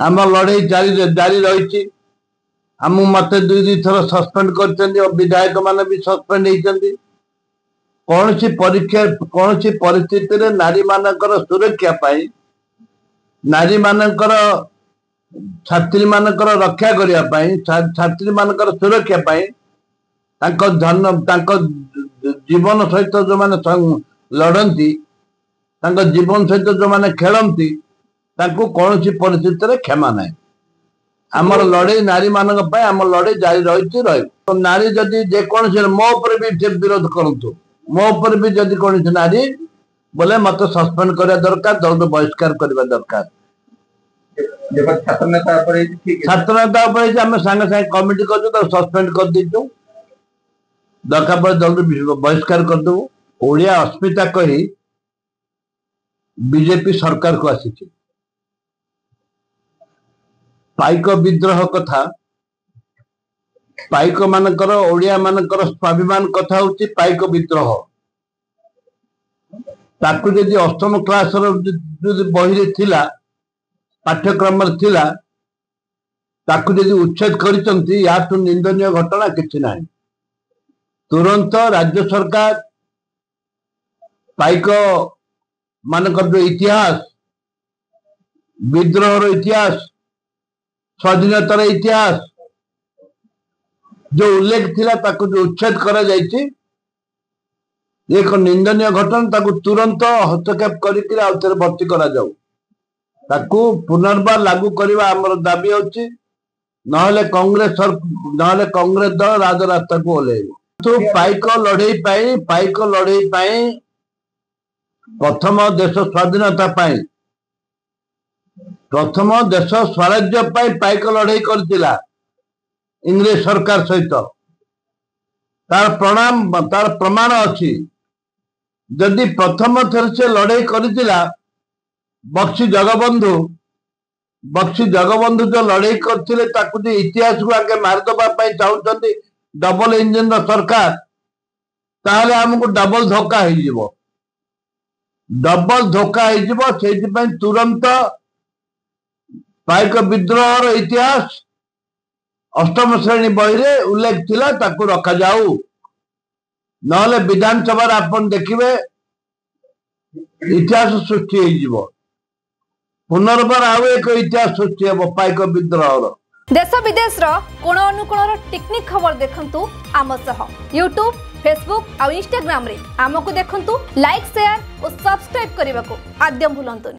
आम लड़ई जारी जारी रही मत दुई थर सस्पेंड कर विधायक मान भी सस्पेंड होती कौन सी परीक्षा कौन सी परिस्थिति नारी मानकर सुरक्षा पाई नारी मानकर छात्री मानकर रक्षा करने छात्री मानकर सुरक्षा पाई जीवन सहित जो मैंने लड़ती जीवन सहित जो मैंने खेलती कौन सी परिस्थिति क्षमा ना आमर लड़ई नारी मान आम लड़ई जारी रही तो नारी जदि जेकोसी मो उपर भी विरोध करूँ मो उपर भी जदि कौन नारी बोले मत सस्पेंड करवा दरकार दल बहिष्कार करवा दरकार छात्र नेता आम सांगे सांगे कमिटी कर सस्पेंड कर दीचु दरकार पर दल बहिष्कार करदेबू ओडिया अस्मिता कही बीजेपी सरकार को आसी पाइक विद्रोह कथा पाइक मानकर ओडिया मानकर स्वाभिमान कथा होची पाइक विद्रोह ताकू जदि अष्टम क्लास बही थिला पाठ्यक्रम थिला ताकू जदि उच्छेद करिसंती याठू निंदनीय घटना किछि नाही तुरंत राज्य सरकार पाइक मानकर जो इतिहास विद्रोह इतिहास स्वाधीनतार इतिहास जो उल्लेख थिला ताकू जो उच्छेद करा जायछि एक निंदनीय घटना ताकू तुरंत हस्तक्षेप करके आउथरे भर्ती करा जाऊ ताकू पुनर्बार लागू करवा आमर दाबी होछि नहले कांग्रेस दल राजरास्ता को ओल्हेइबो तो पाइक लड़ई प्रथम देश स्वाधीनता प्रथम देश स्वराज्य पाइक लड़ई करथिला इंग्रेज सरकार सहित तार प्रमाण अच्छी जदि प्रथम थर से लड़ई करथिला बक्सी जगबंधु जो लड़ई करथिले ताकू जो इतिहास को आगे मारदबा चाहते डबल इंजन सरकार ताहले हमको डबल धोखा हो तुरंत पाइक विद्रोह इतिहास अष्टम श्रेणी बही उल्लेख थिला ताकू रखा जाऊ नहले विधानसभा आपन देखिए इतिहास सृष्टि हो पुनर्बार आउ एक इतिहास सृष्टि हो पाइक विद्रोह देश विदेश कोण अनुकोण टेक्निक खबर देखंतु आम सह यूट्यूब फेसबुक और इंस्टाग्राम रे आमको देखंतु लाइक शेयर और सब्सक्राइब करने को आद्यम भूलंतु।